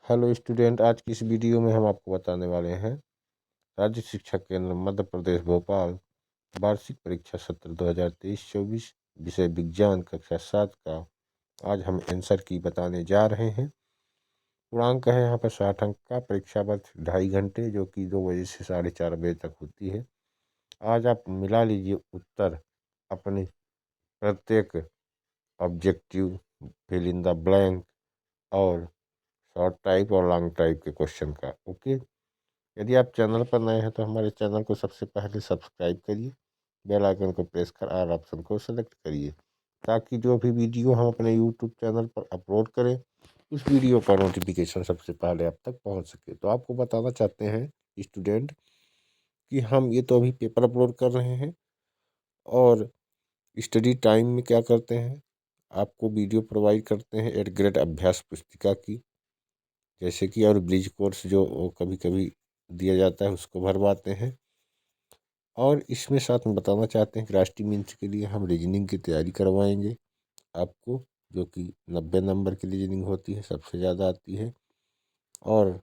Hello student, आज की इस वीडियो में हम आपको बताने वाले हैं राज्य शिक्षा केंद्र मध्य प्रदेश भोपाल वार्षिक परीक्षा सत्र 2023-24 विषय विज्ञान कक्षा 7 का आज हम आंसर की बताने जा रहे हैं। पूर्णांक है यहाँ पर 60 अंक का। परीक्षा वर्ष 2.5 घंटे जो कि 2 बजे से 4:30 बजे तक होती है। आज आप मिला लीजिए उत्तर अपने प्रत्येक objective, fill in the blank और शॉर्ट टाइप और लॉन्ग टाइप के क्वेश्चन का। ओके, यदि आप चैनल पर नए हैं तो हमारे चैनल को सबसे पहले सब्सक्राइब करिए, बेल आइकन को प्रेस कर ऑल ऑप्शन को सेलेक्ट करिए ताकि जो भी वीडियो हम अपने यूट्यूब चैनल पर अपलोड करें उस वीडियो का नोटिफिकेशन सबसे पहले आप तक पहुंच सके। तो आपको बताना चाहते हैं स्टूडेंट कि हम ये तो अभी पेपर अपलोड कर रहे हैं और स्टडी टाइम में क्या करते हैं, आपको वीडियो प्रोवाइड करते हैं 8 ग्रेड अभ्यास पुस्तिका की, जैसे कि और ब्रिज कोर्स जो कभी कभी दिया जाता है उसको भरवाते हैं। और इसमें साथ में बताना चाहते हैं कि राष्ट्रीय मीन्स के लिए हम रीजनिंग की तैयारी करवाएंगे आपको, जो कि 90 नंबर की रीजनिंग होती है, सबसे ज़्यादा आती है। और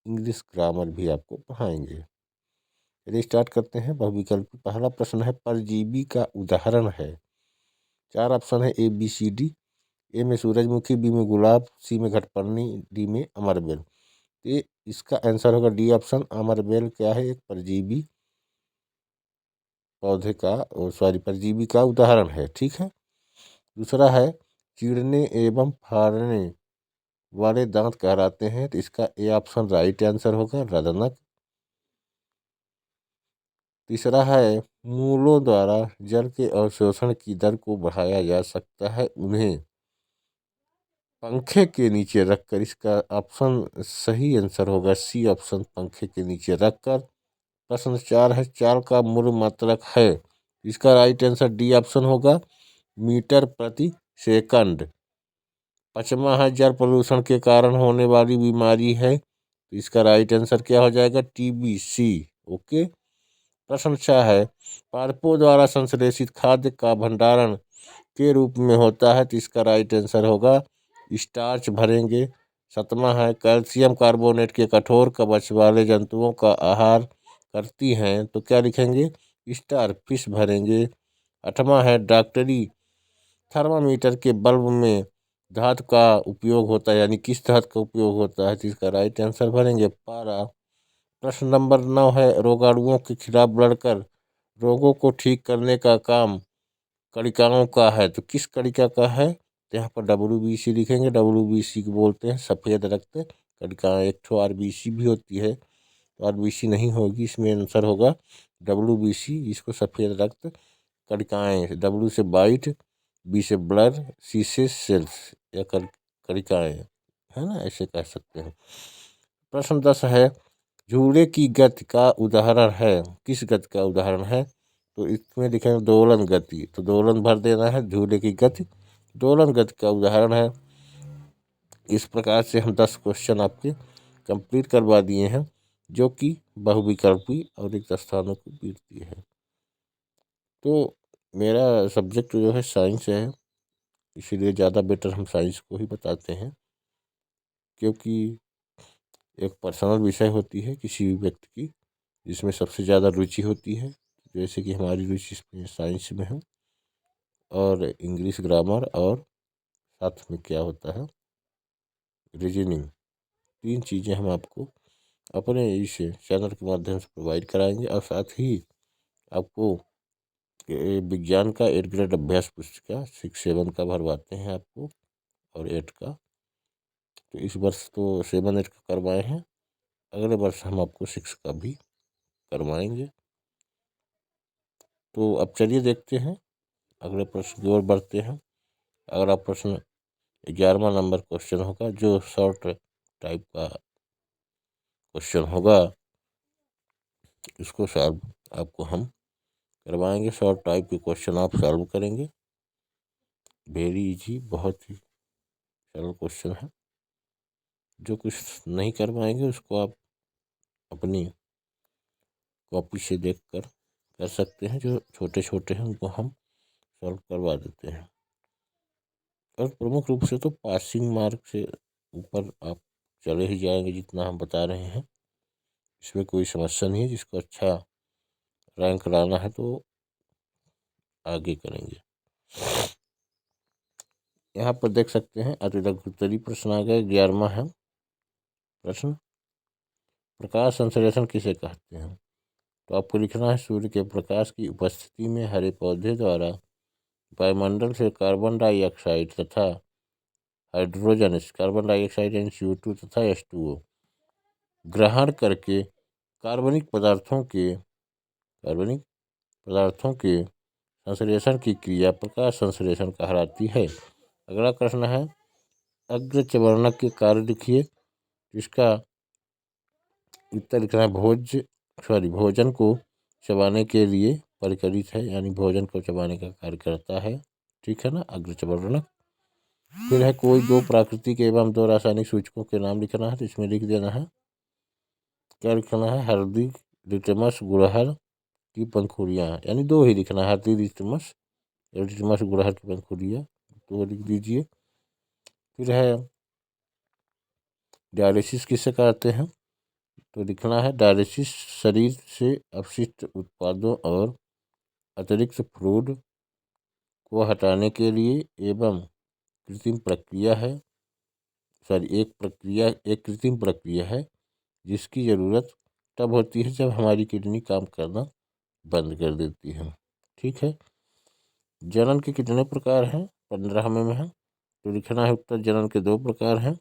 इंग्लिश ग्रामर भी आपको पढ़ाएंगे। चलिए स्टार्ट करते हैं। बहुविकल्पी पहला प्रश्न है, परजीवी का उदाहरण है। 4 ऑप्शन है ABCD। ए में सूरजमुखी, बी में गुलाब, सी में घटपर्णी, डी में अमरबेल। ये इसका आंसर होगा डी ऑप्शन। अमरबेल क्या है? एक परजीवी पौधे का परजीवी का उदाहरण है। ठीक है। दूसरा है, चीड़ने एवं फाड़ने वाले दांत कहलाते हैं, तो इसका ए ऑप्शन राइट आंसर होगा, रदनक। तीसरा है, मूलों द्वारा जल के अवशोषण की दर को बढ़ाया जा सकता है, उन्हें पंखे के नीचे रखकर। इसका ऑप्शन सही आंसर होगा सी ऑप्शन, पंखे के नीचे रखकर। प्रश्न 4 है, चाल का मूल मात्रक है, इसका राइट आंसर डी ऑप्शन होगा, मीटर प्रति सेकंड। पांचवा है, जल प्रदूषण के कारण होने वाली बीमारी है, तो इसका राइट आंसर क्या हो जाएगा? TBC। ओके। प्रश्न 6 है, पादपों द्वारा संश्लेषित खाद्य का भंडारण के रूप में होता है, तो इसका राइट आंसर होगा स्टार्च भरेंगे। सातवां है, कैल्शियम कार्बोनेट के कठोर कवच वाले जंतुओं का आहार करती हैं, तो क्या लिखेंगे? स्टार फिश भरेंगे। आठवां है, डॉक्टरी थर्मामीटर के बल्ब में धातु का उपयोग होता है, यानी किस धातु का उपयोग होता है, तो इसका राइट आंसर भरेंगे पारा। प्रश्न नंबर 9 है, रोगाणुओं के खिलाफ लड़कर रोगों को ठीक करने का काम कणिकाओं का है, तो किस कणिका का है? तो यहाँ पर WBC लिखेंगे। WBC को बोलते हैं सफ़ेद रक्त कणिकाएं। एक ठो RBC भी होती है, तो RBC नहीं होगी, इसमें आंसर होगा WBC, इसको सफ़ेद रक्त कणिकाएं। W से वाइट, B से ब्लड, C से सेल्स या कणिकाएं, है ना, ऐसे कह सकते हैं। प्रश्न 10 है, झूले की गति का उदाहरण है, किस गति का उदाहरण है? तो इसमें लिखेंगे दोलन गति, तो दोलन भर देना है। झूले की गति दोलन गति का उदाहरण है। इस प्रकार से हम 10 क्वेश्चन आपके कंप्लीट करवा दिए हैं, जो कि बहुविकल्पी और रिक्त स्थानों को बीतती है। तो मेरा सब्जेक्ट जो है साइंस है, इसीलिए ज़्यादा बेटर हम साइंस को ही बताते हैं, क्योंकि एक पर्सनल विषय होती है किसी भी व्यक्ति की, जिसमें सबसे ज़्यादा रुचि होती है, जैसे कि हमारी रुचि इसमें साइंस में है, और इंग्लिश ग्रामर, और साथ में क्या होता है, रीजनिंग। 3 चीज़ें हम आपको अपने इस चैनल के माध्यम से प्रोवाइड कराएंगे। और साथ ही आपको विज्ञान का 8 ग्रेड अभ्यास पुस्तिका 6-7 का भरवाते हैं आपको, और 8 का। तो इस वर्ष तो 7-8 का करवाए हैं, अगले वर्ष हम आपको 6 का भी करवाएंगे। तो अब चलिए देखते हैं अगले प्रश्न की ओर बढ़ते हैं। अगला प्रश्न 11वां नंबर क्वेश्चन होगा, जो शॉर्ट टाइप का क्वेश्चन होगा, इसको सॉल्व आपको हम करवाएंगे। शॉर्ट टाइप के क्वेश्चन आप सॉल्व करेंगे, वेरी इजी, बहुत ही सरल क्वेश्चन है। जो कुछ नहीं करवाएंगे उसको आप अपनी कॉपी से देखकर कर सकते हैं, जो छोटे छोटे हैं उनको हम सॉल्व करवा देते हैं। और प्रमुख रूप से तो पासिंग मार्क से ऊपर आप चले ही जाएंगे जितना हम बता रहे हैं, इसमें कोई समस्या नहीं है। जिसको अच्छा रैंक लाना है तो आगे करेंगे। यहाँ पर देख सकते हैं अति लघुत्तरी प्रश्न आ गया। 11वां है प्रश्न, प्रकाश संश्लेषण किसे कहते हैं? तो आपको लिखना है सूर्य के प्रकाश की उपस्थिति में हरे पौधे द्वारा वायुमंडल से कार्बन डाइऑक्साइड तथा हाइड्रोजन, कार्बन डाइऑक्साइड यानी CO2 तथा H2O ग्रहण करके कार्बनिक पदार्थों के संश्लेषण की क्रिया प्रकाश संश्लेषण कहलाती है। अगला प्रश्न है, अग्रचवर्णक के कार्य लिखिए। इसका उत्तर लिखना है भोजन को चबाने के लिए परिकलित है, यानी भोजन को चबाने का कार्य करता है। ठीक है ना, अग्रचवर्णक। फिर है कोई दो प्राकृतिक एवं दो रासायनिक सूचकों के नाम लिखना है, तो इसमें लिख देना है, क्या लिखना है, हल्दी, लिटमस, गुड़हल की पंखुड़ियाँ, यानी दो ही लिखना है, हल्दी, लिटमस गुड़हल की पंखुड़ियाँ, तो लिख दीजिए। फिर है डायलिसिस किसे कहते हैं? तो लिखना है डायलिसिस शरीर से अपशिष्ट उत्पादों और अतिरिक्त फ्लूइड को हटाने के लिए एवं कृत्रिम प्रक्रिया है, एक कृत्रिम प्रक्रिया है जिसकी ज़रूरत तब होती है जब हमारी किडनी काम करना बंद कर देती है। ठीक है। जनन के कितने प्रकार हैं? 15वें में है। तो लिखना है उत्तर, जनन के दो प्रकार हैं।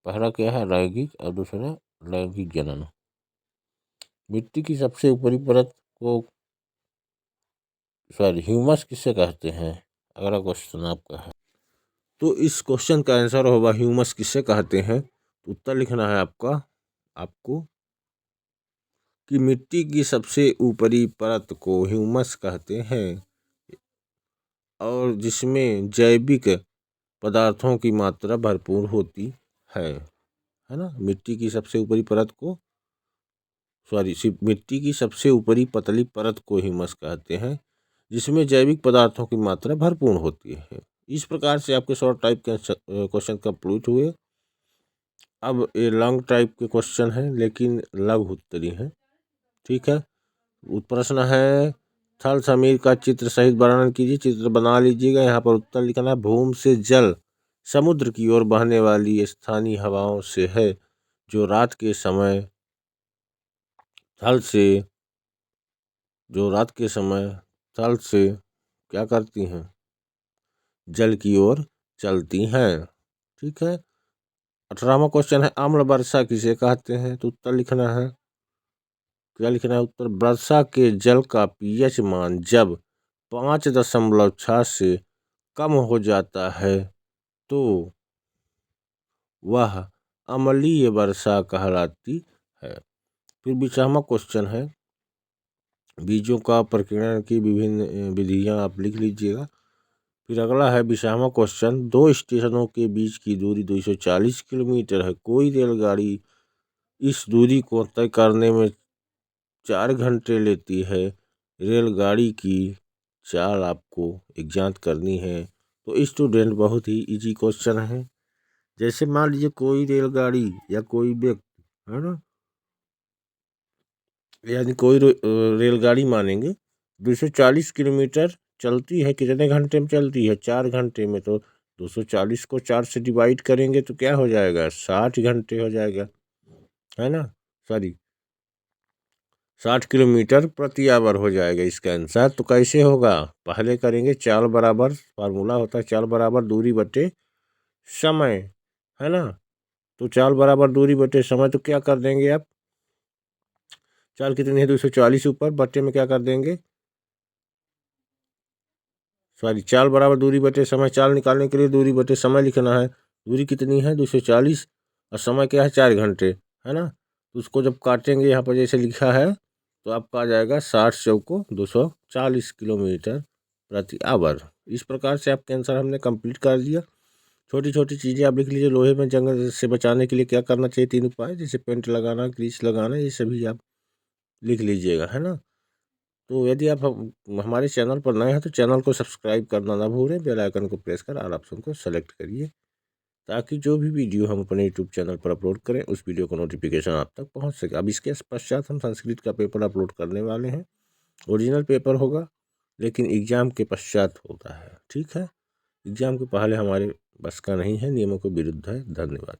पहला क्या है, लैंगिक, और दूसरा लैंगिक जनन। मिट्टी की सबसे ऊपरी परत को ह्यूमस किसे कहते हैं? अगला क्वेश्चन आपका है, तो इस क्वेश्चन का आंसर होगा ह्यूमस किसे कहते हैं। तो उत्तर लिखना है आपको कि मिट्टी की सबसे ऊपरी परत को ह्यूमस कहते हैं, और जिसमें जैविक पदार्थों की मात्रा भरपूर होती है ना। मिट्टी की सबसे ऊपरी परत को मिट्टी की सबसे ऊपरी पतली परत को ह्यूमस कहते हैं, जिसमें जैविक पदार्थों की मात्रा भरपूर होती है। इस प्रकार से आपके शॉर्ट टाइप के क्वेश्चन कंप्लीट हुए। अब ये लॉन्ग टाइप के क्वेश्चन हैं, लेकिन लघु उत्तरी हैं। ठीक है। प्रश्न है, थल समीर का चित्र सहित वर्णन कीजिए। चित्र बना लीजिएगा। यहाँ पर उत्तर लिखना है, भूमि से जल समुद्र की ओर बहने वाली स्थानीय हवाओं से है, जो रात के समय थल से क्या करती हैं, जल की ओर चलती हैं। ठीक है। 18वां क्वेश्चन है, अम्ल वर्षा किसे कहते हैं? तो उत्तर लिखना है, क्या लिखना है उत्तर, वर्षा के जल का pH मान जब 5.6 से कम हो जाता है तो वह अम्लीय वर्षा कहलाती है। फिर 20वां क्वेश्चन है, बीजों का प्रकीर्णन की विभिन्न विधियां आप लिख लीजिएगा। फिर अगला है 20वां क्वेश्चन, दो स्टेशनों के बीच की दूरी 240 किलोमीटर है। कोई रेलगाड़ी इस दूरी को तय करने में 4 घंटे लेती है। रेलगाड़ी की चाल आपको ज्ञात करनी है। तो स्टूडेंट, बहुत ही इजी क्वेश्चन है। जैसे मान लीजिए कोई रेलगाड़ी या कोई व्यक्ति, है ना, यानी कोई रेलगाड़ी मानेंगे 240 किलोमीटर चलती है, कितने घंटे में चलती है? 4 घंटे में। तो 240 को 4 से डिवाइड करेंगे तो क्या हो जाएगा? 60 घंटे हो जाएगा, है ना। 60 किलोमीटर प्रति आवर हो जाएगा इसका आंसर। तो कैसे होगा? पहले करेंगे चाल बराबर, फार्मूला होता है चाल बराबर दूरी बटे समय, है ना। तो चाल बराबर दूरी बटे समय, तो क्या कर देंगे आप, चाल कितनी है 240 ऊपर, बटे में क्या कर देंगे, चाल बराबर दूरी बटे समय। चाल निकालने के लिए दूरी बटे समय लिखना है। दूरी कितनी है 240, और समय क्या है 4 घंटे, है ना। तो उसको जब काटेंगे यहाँ पर जैसे लिखा है, तो आपका आ जाएगा 60 चौको 240 किलोमीटर प्रति आवर। इस प्रकार से आपके आंसर हमने कंप्लीट कर दिया। छोटी छोटी चीज़ें आप लिख लीजिए। लोहे में जंग से बचाने के लिए क्या करना चाहिए? 3 उपाय, जैसे पेंट लगाना, ग्रीस लगाना, ये सभी आप लिख लीजिएगा, है ना। तो यदि आप हमारे चैनल पर नए हैं तो चैनल को सब्सक्राइब करना ना भूलें। बेल आइकन को प्रेस कर ऑल ऑप्शन को सेलेक्ट करिए। ताकि जो भी वीडियो हम अपने यूट्यूब चैनल पर अपलोड करें उस वीडियो का नोटिफिकेशन आप तक पहुंच सके। अब इसके पश्चात हम संस्कृत का पेपर अपलोड करने वाले हैं। ओरिजिनल पेपर होगा लेकिन एग्ज़ाम के पश्चात होता है, ठीक है। एग्ज़ाम के पहले हमारे बस का नहीं है, नियमों के विरुद्ध है। धन्यवाद।